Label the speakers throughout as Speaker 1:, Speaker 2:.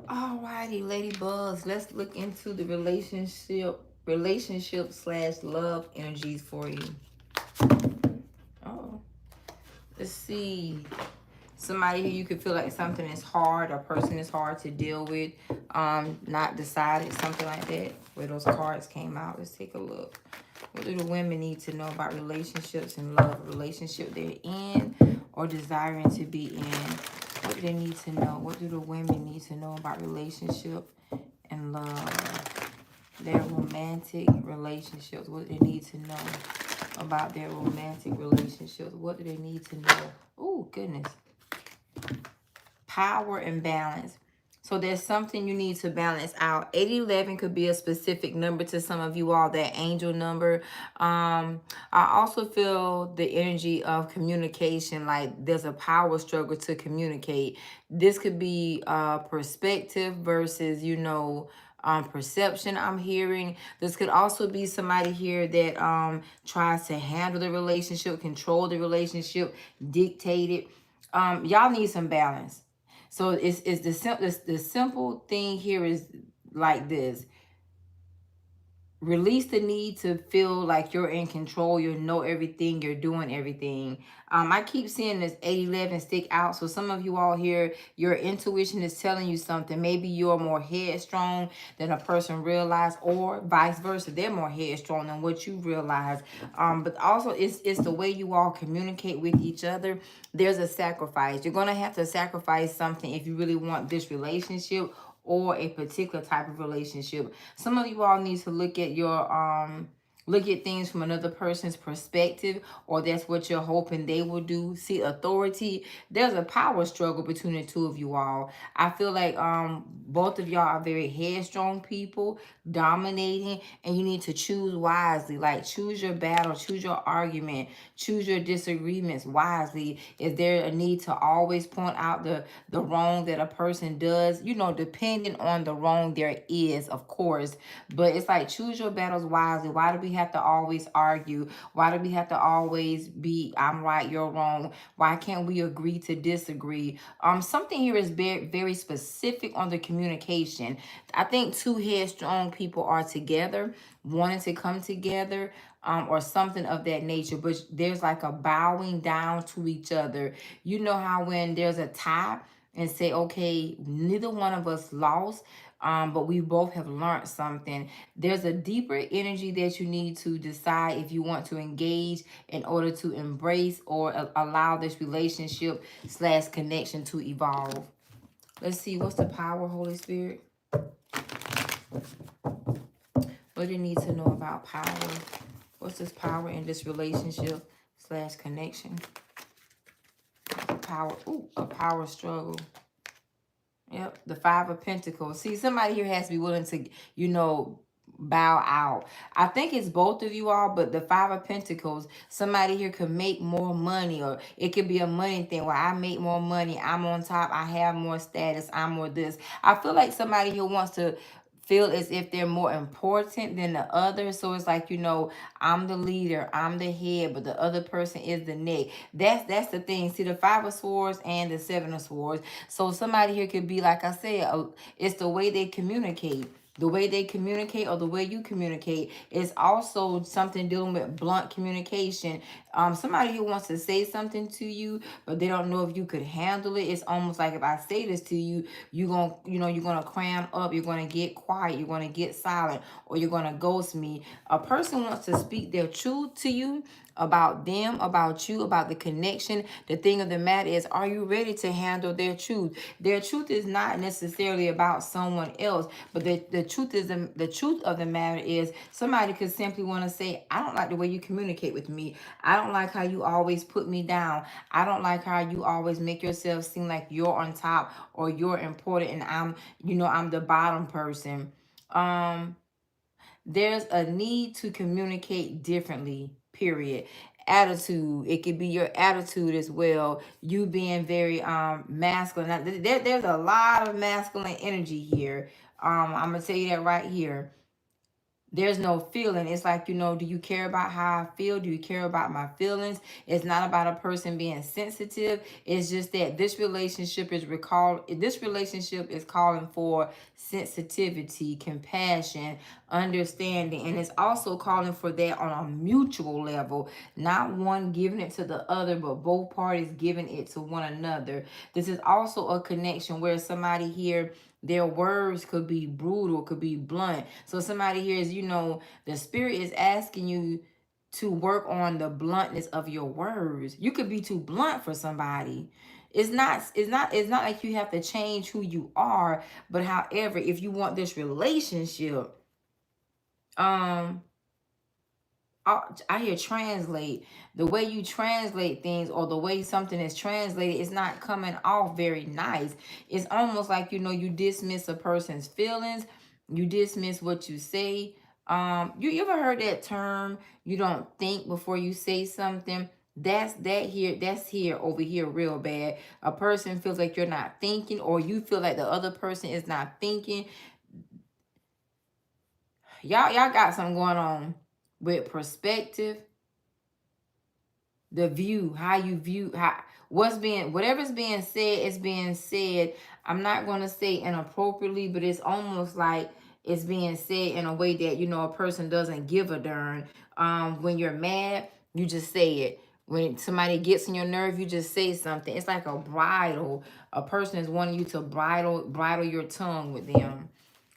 Speaker 1: Alrighty, ladybugs. Let's look into the relationship slash love energies for you. Oh, let's see. Somebody who you could feel like something is hard, a person is hard to deal with, not decided, something like that. Where those cards came out. Let's take a look. What do the women need to know about relationships and love? Relationship they're in or desiring to be in? What do they need to know? What do the women need to know about relationship and love? Their romantic relationships. What do they need to know about their romantic relationships? What do they need to know? Oh, goodness. Power and balance. So there's something you need to balance out. 811 could be a specific number to some of you all, that angel number. I also feel the energy of communication, like there's a power struggle to communicate. This could be perspective versus, perception. I'm hearing this could also be somebody here that tries to handle the relationship, control the relationship, dictate it. Y'all need some balance. So it's the simple thing here is like this. Release the need to feel like you're in control, you know everything, you're doing everything. I keep seeing this 811 stick out. So some of you all here, your intuition is telling you something. Maybe you're more headstrong than a person realized, or vice versa, they're more headstrong than what you realize. But also it's the way you all communicate with each other. There's a sacrifice. You're gonna have to sacrifice something if you really want this relationship or a particular type of relationship. Some of you all need to look at things from another person's perspective, or that's what you're hoping they will do. See, authority, there's a power struggle between the two of you all. I feel like both of y'all are very headstrong people, dominating, and you need to choose wisely. Like, choose your battle, choose your argument, choose your disagreements wisely. Is there a need to always point out the wrong that a person does? Depending on the wrong there is, of course. But it's like, choose your battles wisely. Why do we have to always argue? Why do we have to always be I'm right, you're wrong? Why can't we agree to disagree? Something here is very, very specific on the communication. I think two headstrong people are together, wanting to come together, or something of that nature. But there's like a bowing down to each other. You know how when there's a tie and say, okay, neither one of us lost, but we both have learned something. There's a deeper energy that you need to decide if you want to engage in order to embrace or allow this relationship slash connection to evolve. Let's see, what's the power, Holy Spirit? What do you need to know about power? What's this power in this relationship slash connection? Power, a power struggle. Yep, the Five of Pentacles. See, somebody here has to be willing to, bow out. I think it's both of you all, but the Five of Pentacles, somebody here could make more money, or it could be a money thing where I make more money, I'm on top, I have more status, I'm more this. I feel like somebody here wants to feel as if they're more important than the other. So it's like, I'm the leader, I'm the head, but the other person is the neck. That's the thing. See, the Five of Swords and the Seven of Swords. So somebody here could be, like I said, it's the way they communicate. The way they communicate, or the way you communicate, is also something dealing with blunt communication. Somebody who wants to say something to you, but they don't know if you could handle it. It's almost like, if I say this to you, you're gonna cram up, you're gonna get quiet, you're gonna get silent, or you're gonna ghost me. A person wants to speak their truth to you about them, about you, about the connection. The thing of the matter is, are you ready to handle their truth? Their truth is not necessarily about someone else, but the truth is, the truth of the matter is, somebody could simply want to say, I don't like the way you communicate with me. I don't like how you always put me down. I don't like how you always make yourself seem like you're on top, or you're important, and I'm the bottom person. There's a need to communicate differently, period. Attitude, it could be your attitude as well, you being very masculine. Now, there's a lot of masculine energy here. I'm gonna tell you that right here. There's no feeling. It's like, do you care about how I feel? Do you care about my feelings? It's not about a person being sensitive. It's just that this relationship is calling for sensitivity, compassion, understanding, and it's also calling for that on a mutual level, not one giving it to the other, but both parties giving it to one another. This is also a connection where somebody here, their words could be brutal, could be blunt. So somebody here is, the spirit is asking you to work on the bluntness of your words. You could be too blunt for somebody. It's not like you have to change who you are, but however, if you want this relationship, um I hear translate. The way you translate things, or the way something is translated, is not coming off very nice. It's almost like, you dismiss a person's feelings, you dismiss what you say. You ever heard that term, you don't think before you say something? That's here over here real bad. A person feels like you're not thinking, or you feel like the other person is not thinking. Y'all got something going on with perspective, the view, how you view, whatever's being said is being said. I'm not going to say inappropriately, but it's almost like it's being said in a way that, a person doesn't give a darn. When you're mad, you just say it. When somebody gets on your nerve, you just say something. It's like a bridle. A person is wanting you to bridle your tongue with them.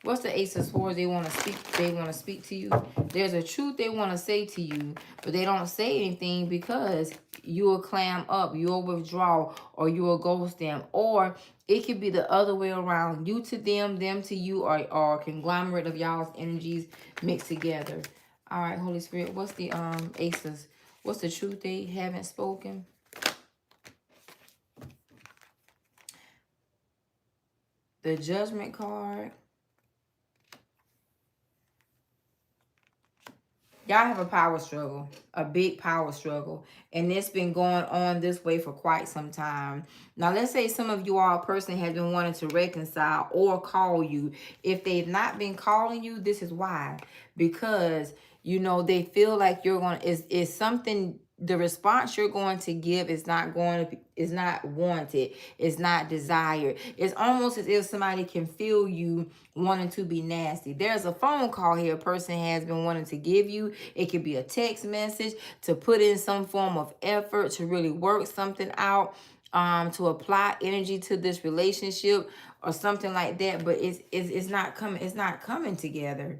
Speaker 1: What's the Ace of Swords? They want to speak. They want to speak to you. There's a truth they want to say to you, but they don't say anything because you will clam up, you will withdraw, or you will ghost them. Or it could be the other way around. You to them to you, or a conglomerate of y'all's energies mixed together. All right, Holy Spirit. What's the Aces? What's the truth they haven't spoken? The Judgment card. Y'all have a power struggle, a big power struggle, and it's been going on this way for quite some time. Now, let's say some of you all personally have been wanting to reconcile or call you. If they've not been calling you, this is why. Because, they feel like you're going to, is something, the response you're going to give is not is not wanted, it's not desired. It's almost as if somebody can feel you wanting to be nasty. There's a phone call here a person has been wanting to give you. It could be a text message to put in some form of effort to really work something out, to apply energy to this relationship or something like that, but it's not coming together.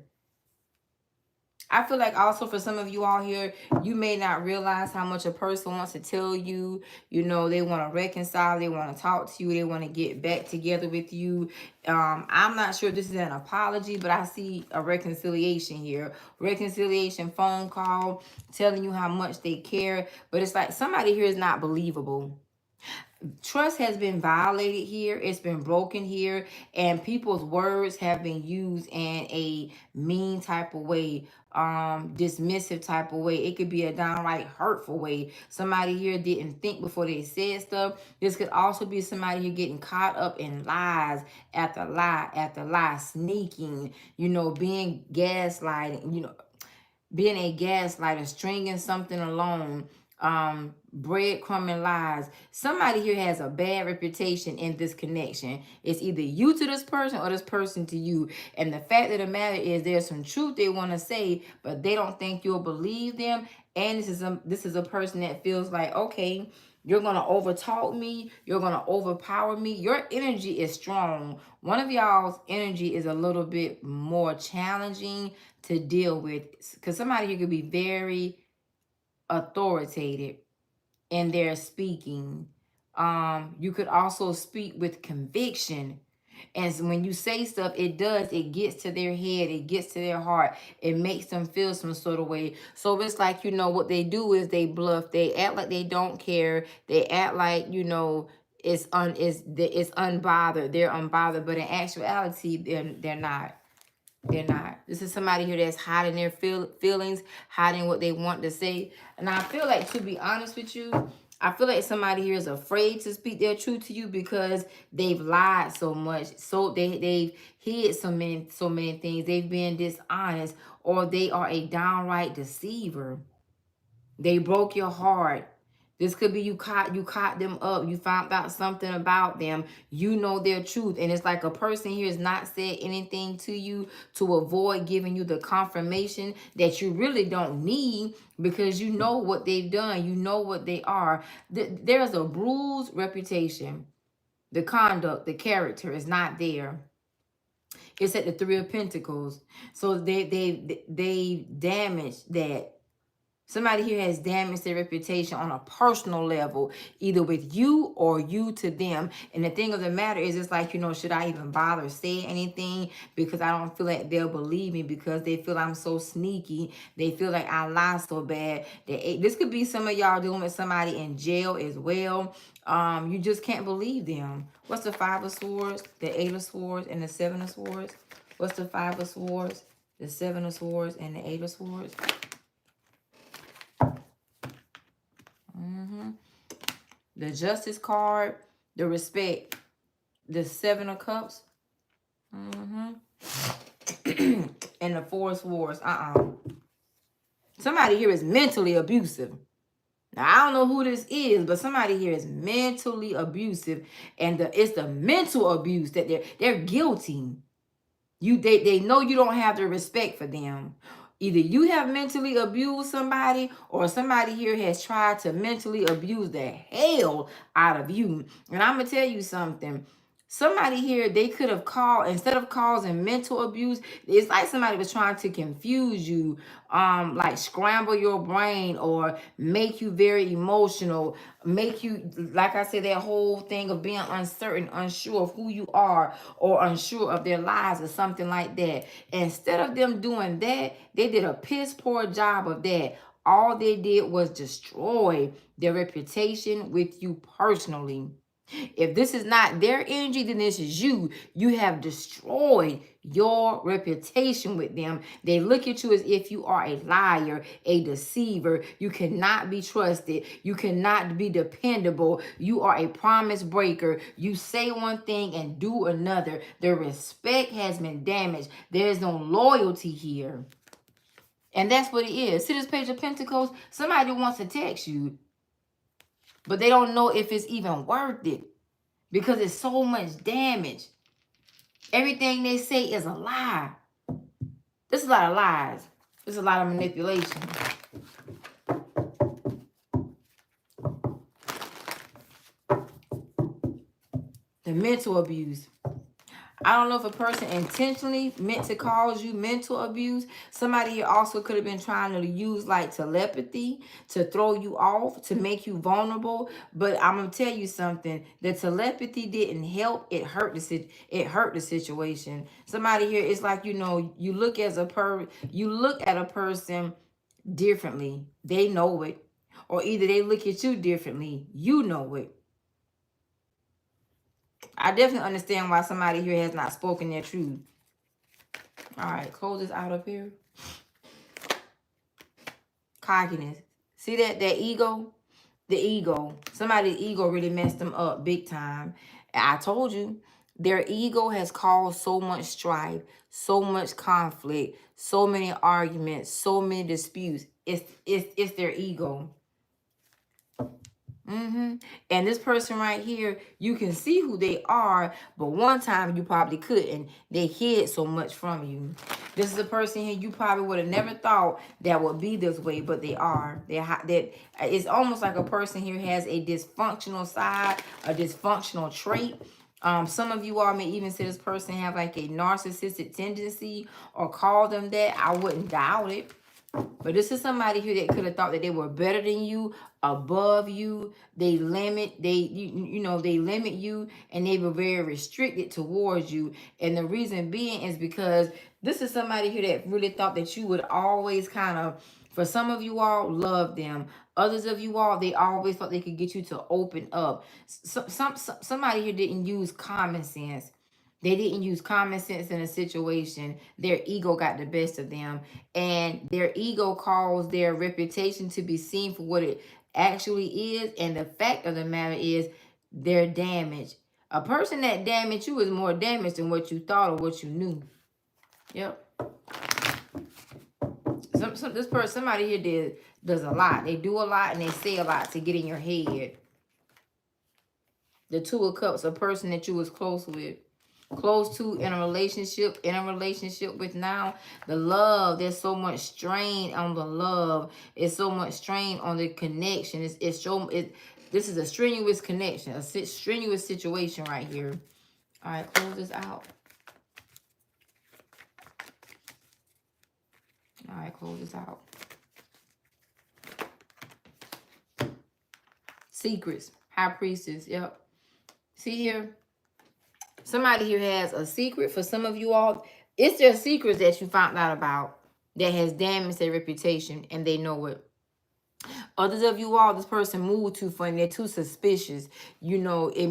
Speaker 1: I feel like also for some of you all here, you may not realize how much a person wants to tell you. They want to reconcile, they want to talk to you, they want to get back together with you. I'm not sure if this is an apology, but I see a reconciliation here. Reconciliation phone call telling you how much they care, but it's like somebody here is not believable. Trust has been violated here, it's been broken here, and people's words have been used in a mean type of way, dismissive type of way. It could be a downright hurtful way. Somebody here didn't think before they said stuff. This could also be somebody here getting caught up in lies after lie after lie, sneaking, being gaslighting, being a gaslighter, stringing something along, breadcrumbing lies. Somebody here has a bad reputation in this connection. It's either you to this person or this person to you. And the fact of the matter is there's some truth they want to say, but they don't think you'll believe them. And this is a person that feels like, okay, you're going to overtalk me. You're going to overpower me. Your energy is strong. One of y'all's energy is a little bit more challenging to deal with, because somebody here could be very authoritative in their speaking. You could also speak with conviction. And so when you say stuff, it gets to their head, it gets to their heart, it makes them feel some sort of way. So it's like, what they do is they bluff, they act like they don't care, they act like, it's unbothered, they're unbothered, but in actuality, they're not. They're not. This is somebody here that's hiding their feelings, hiding what they want to say. And I feel like, to be honest with you, I feel like somebody here is afraid to speak their truth to you because they've lied so much. So they've hid so many things. They've been dishonest, or they are a downright deceiver. They broke your heart. This could be you caught them up. You found out something about them. You know their truth. And it's like a person here has not said anything to you to avoid giving you the confirmation that you really don't need, because you know what they've done. You know what they are. There's a bruised reputation. The conduct, the character is not there. It's at the Three of Pentacles. So they damaged that. Somebody here has damaged their reputation on a personal level, either with you or you to them. And the thing of the matter is, it's like, should I even bother saying anything? Because I don't feel like they'll believe me, because they feel I'm so sneaky. They feel like I lie so bad. This could be some of y'all dealing with somebody in jail as well. You just can't believe them. What's the Five of Swords, the Eight of Swords, and the Seven of Swords? What's the Five of Swords, the Seven of Swords, and the Eight of Swords? The Justice card, the Respect, the Seven of Cups, and the Four of Swords. Somebody here is mentally abusive. Now, I don't know who this is, but somebody here is mentally abusive, and it's the mental abuse that they're guilty. They know you don't have the respect for them. Either you have mentally abused somebody, or somebody here has tried to mentally abuse the hell out of you. And I'm going to tell you something. Somebody here, they could have called, instead of causing mental abuse, it's like somebody was trying to confuse you, like scramble your brain, or make you very emotional, make you, like I said, that whole thing of being uncertain, unsure of who you are, or unsure of their lives, or something like that. Instead of them doing that, they did a piss poor job of that. All they did was destroy their reputation with you personally. If this is not their energy, then this is you. You have destroyed your reputation with them. They look at you as if you are a liar, a deceiver. You cannot be trusted. You cannot be dependable. You are a promise breaker. You say one thing and do another. The respect has been damaged. There is no loyalty here. And that's what it is. See this Page of Pentacles? Somebody wants to text you, but they don't know if it's even worth it, because it's so much damage. Everything they say is a lie. There's a lot of lies. There's a lot of manipulation. The mental abuse. I don't know if a person intentionally meant to cause you mental abuse. Somebody here also could have been trying to use like telepathy to throw you off, to make you vulnerable. But I'm gonna tell you something: the telepathy didn't help. It hurt the situation. Somebody here, it's like, you look at a person differently. They know it, or either they look at you differently. You know it. I definitely understand why somebody here has not spoken their truth. All right, close this out up here. Cockiness. See that ego? The ego. Somebody's ego really messed them up big time. I told you, their ego has caused so much strife, so much conflict, so many arguments, so many disputes. It's their ego. And this person right here, you can see who they are, but one time you probably couldn't. They hid so much from you. This is a person here you probably would have never thought that would be this way, but they are. It's almost like a person here has a dysfunctional side, a dysfunctional trait. Some of you all may even say this person have like a narcissistic tendency, or call them that. I wouldn't doubt it. But this is somebody here that could have thought that they were better than you, above you. They limit you, and they were very restricted towards you. And the reason being is because this is somebody here that really thought that you would always kind of, for some of you all, love them. Others of you all, they always thought they could get you to open up. Somebody here didn't use common sense. They didn't use common sense in a situation. Their ego got the best of them. And their ego caused their reputation to be seen for what it actually is. And the fact of the matter is they're damaged. A person that damaged you is more damaged than what you thought or what you knew. Yep. This person, somebody here does a lot. They do a lot and they say a lot to get in your head. The Two of Cups, a person that you was close with. Close to, in a relationship with now. The love, there's so much strain on the love. It's so much strain on the connection. This is a strenuous connection, a strenuous situation right here. All right, close this out. All right, close this out. Secrets, High Priestess, yep. See here? Somebody here has a secret. For some of you all, it's their secrets that you found out about that has damaged their reputation, and they know it. Others of you all, this person moved too funny. They're too suspicious. You know, they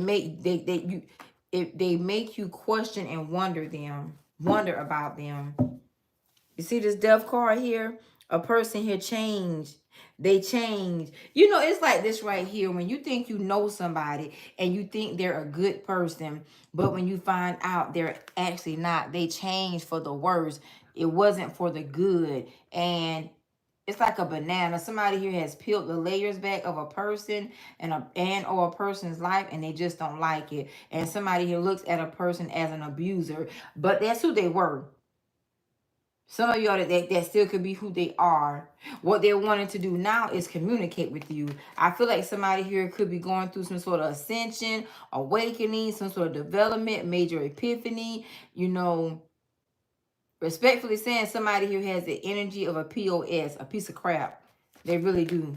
Speaker 1: make you question and wonder about them. You see this Death card here? A person here changed. They change. You know, it's like this right here. When you think you know somebody and you think they're a good person, but when you find out they're actually not, they change for the worse. It wasn't for the good. And it's like a banana. Somebody here has peeled the layers back of a person or a person's life, and they just don't like it. And somebody here looks at a person as an abuser, but that's who they were. Some of y'all that still could be who they are. What they're wanting to do now is communicate with you. I feel like somebody here could be going through some sort of ascension, awakening, some sort of development, major epiphany. You know, respectfully saying, somebody here has the energy of a POS, a piece of crap. They really do.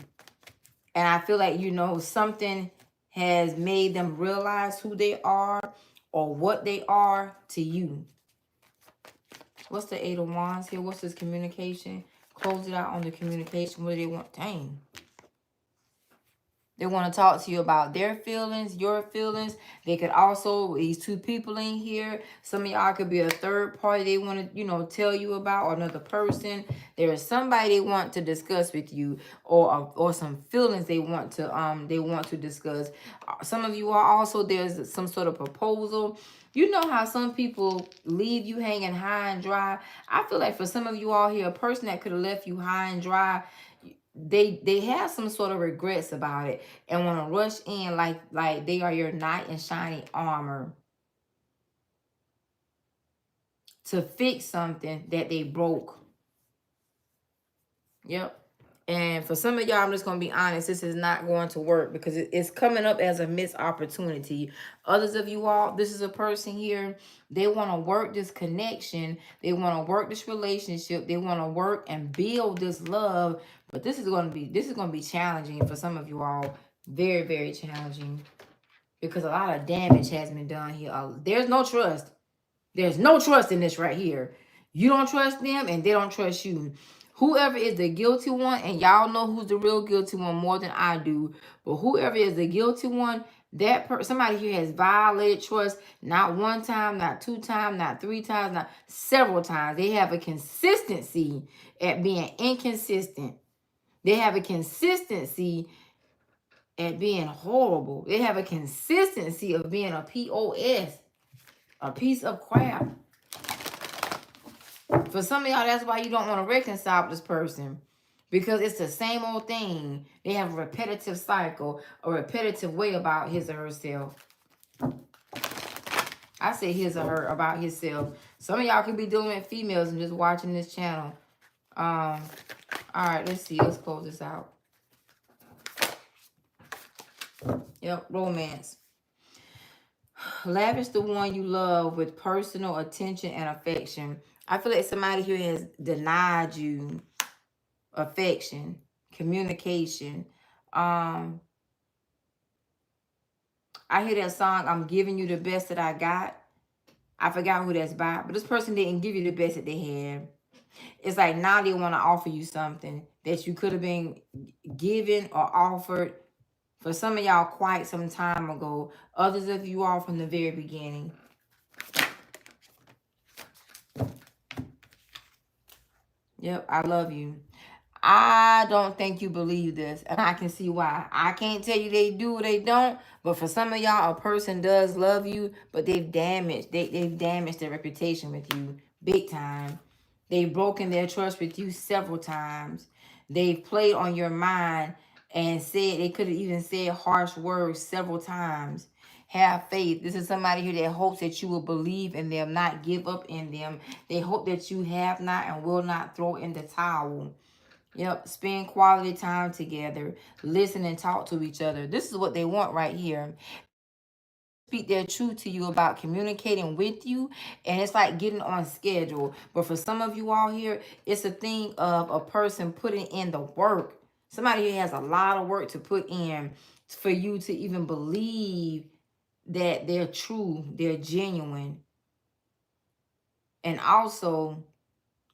Speaker 1: And I feel like, you know, something has made them realize who they are or what they are to you. What's the Eight of Wands here? What's this communication? Close it out on the communication. What do they want? Dang. They want to talk to you about their feelings, your feelings. They could also, these two people in here, some of y'all could be a third party they want to, you know, tell you about, or another person. There is somebody they want to discuss with you, or some feelings they want to discuss. Some of you are also, there's some sort of proposal. You know how some people leave you hanging high and dry? I feel like for some of you all here, a person that could have left you high and dry, they have some sort of regrets about it and want to rush in like they are your knight in shining armor to fix something that they broke. Yep. And for some of y'all, I'm just going to be honest, this is not going to work because it's coming up as a missed opportunity. Others of you all, this is a person here, they want to work this connection. They want to work this relationship. They want to work and build this love. But this is going to be challenging for some of you all. Very, very challenging. Because a lot of damage has been done here. There's no trust. There's no trust in this right here. You don't trust them and they don't trust you. Whoever is the guilty one, and y'all know who's the real guilty one more than I do, but whoever is the guilty one, somebody here has violated trust, not one time, not two times, not three times, not several times. They have a consistency at being inconsistent. They have a consistency at being horrible. They have a consistency of being a POS, a piece of crap. For some of y'all, that's why you don't want to reconcile with this person. Because it's the same old thing. They have a repetitive cycle, a repetitive way about his or herself. I say his or her about himself. Some of y'all could be dealing with females and just watching this channel. All right, let's see. Let's close this out. Yep, romance. Lavish the one you love with personal attention and affection. I feel like somebody here has denied you affection, communication. I hear that song, I'm giving you the best that I got. I forgot who that's by, but this person didn't give you the best that they had. It's like now they want to offer you something that you could have been given or offered for some of y'all quite some time ago. Others of you all from the very beginning. Yep, I love you. I don't think you believe this, and I can see why. I can't tell you they do or they don't, but for some of y'all, a person does love you, but they've damaged their reputation with you big time. They've broken their trust with you several times. They've played on your mind and said they could have even said harsh words several times. Have faith. This is somebody here that hopes that you will believe in them, not give up in them. They hope that you have not and will not throw in the towel. Yep, spend quality time together, listen and talk to each other. This is what they want right here. Speak their truth to you about communicating with you, and it's like getting on schedule. But for some of you all here, it's a thing of a person putting in the work. Somebody here has a lot of work to put in for you to even believe that they're true, they're genuine, and also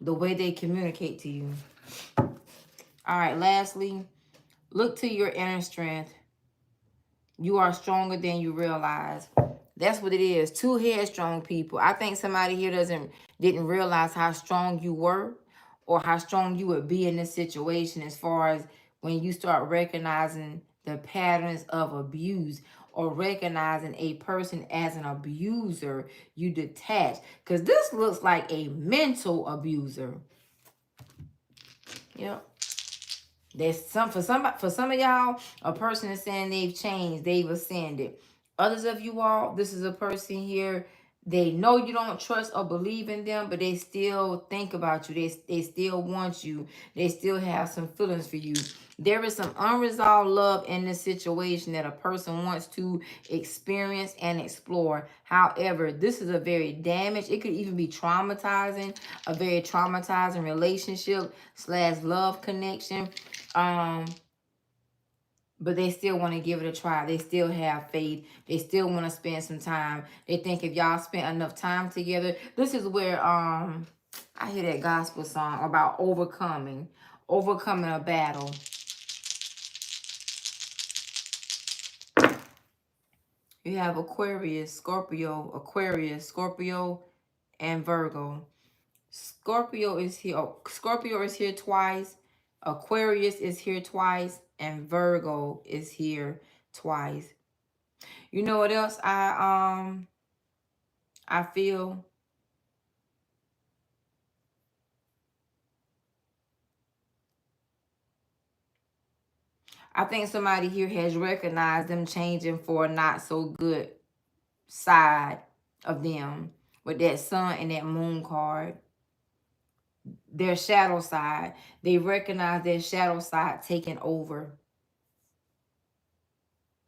Speaker 1: the way they communicate to you. All right, lastly, look to your inner strength. You are stronger than you realize. That's what it is. Two headstrong people. I think somebody here didn't realize how strong you were or how strong you would be in this situation, as far as when you start recognizing the patterns of abuse or recognizing a person as an abuser, you detach. Because this looks like a mental abuser. Yep. There's some for some of y'all, a person is saying they've changed, they've ascended. Others of you all, this is a person here. They know you don't trust or believe in them, but they still think about you. They still want you. They still have some feelings for you. There is some unresolved love in this situation that a person wants to experience and explore. However, this is a very damaged, it could even be traumatizing, a very traumatizing relationship / love connection. But they still want to give it a try. They still have faith. They still want to spend some time. They think if y'all spent enough time together, this is where I hear that gospel song about overcoming a battle. You have Aquarius, Scorpio, and Virgo. Scorpio is here. Oh, Scorpio is here twice. Aquarius is here twice, and Virgo is here twice. You know what else I feel? I think somebody here has recognized them changing for a not so good side of them with that sun and that moon card. Their shadow side. They recognize their shadow side taking over.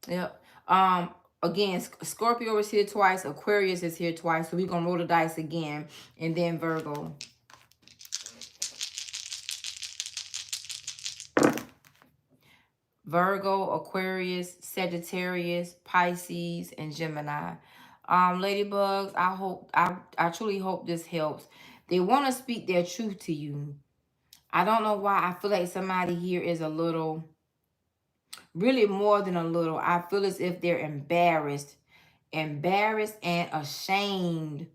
Speaker 1: Yep. Again, Scorpio is here twice. Aquarius is here twice. So we're going to roll the dice again. And then Virgo. Virgo, Aquarius, Sagittarius, Pisces, and Gemini. Ladybugs, I truly hope this helps. They want to speak their truth to you. I don't know why. I feel like somebody here is a little, really more than a little. I feel as if they're embarrassed and ashamed.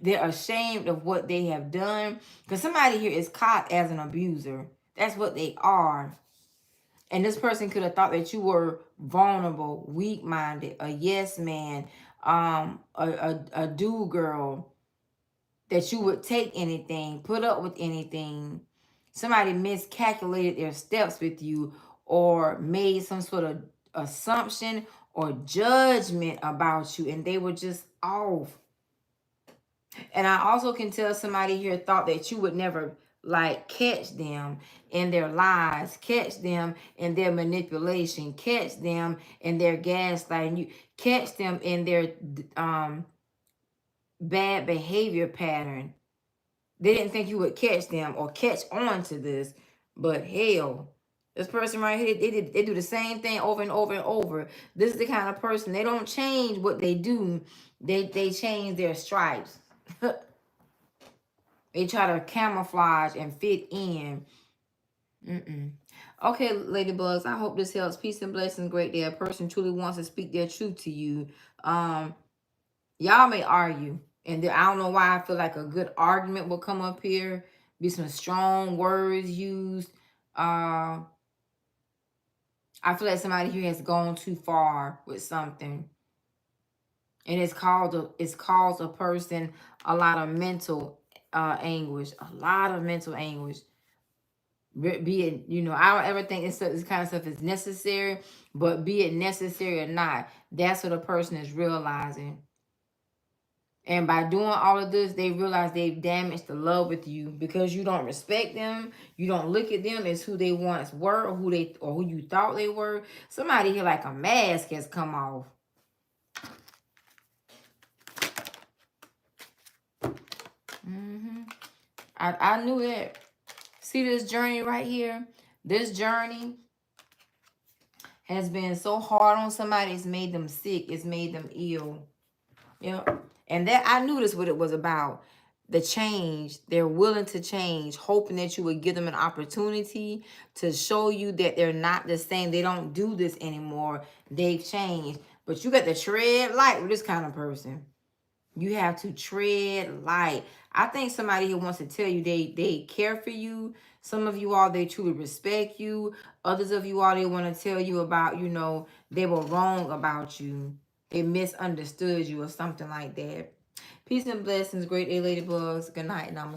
Speaker 1: They're ashamed of what they have done. Because somebody here is caught as an abuser. That's what they are. And this person could have thought that you were vulnerable, weak-minded, a yes man, a do girl, that you would take anything, put up with anything. Somebody miscalculated their steps with you or made some sort of assumption or judgment about you, and they were just off. And I also can tell somebody here thought that you would never like catch them in their lies, catch them in their manipulation, catch them in their gaslighting, you catch them in their bad behavior pattern. They didn't think you would catch them or catch on to this, but hell, this person right here, they do the same thing over and over and over. This is the kind of person, they don't change what they do, they change their stripes. They try to camouflage and fit in. Okay, ladybugs, I hope this helps. Peace and blessings. Great day. A person truly wants to speak their truth to you. Y'all may argue, and I don't know why I feel like a good argument will come up here, Be some strong words used. I feel like somebody here has gone too far with something, and it's caused a person a lot of mental anguish, a lot of mental anguish. Be it, I don't ever think this kind of stuff is necessary, but be it necessary or not, that's what a person is realizing. And by doing all of this, they realize they've damaged the love with you because you don't respect them. You don't look at them as who they once were, or who you thought they were. Somebody here like a mask has come off. I knew that. See this journey right here? This journey has been so hard on somebody, it's made them sick. It's made them ill. Yep. And that I knew this what it was about. The change. They're willing to change, hoping that you would give them an opportunity to show you that they're not the same. They don't do this anymore. They've changed. But you got to tread light with this kind of person. You have to tread light. I think somebody here wants to tell you they care for you. Some of you all, they truly respect you. Others of you all, they want to tell you about, they were wrong about you. They misunderstood you or something like that. Peace and blessings, great A Ladybugs. Good night. Namaste.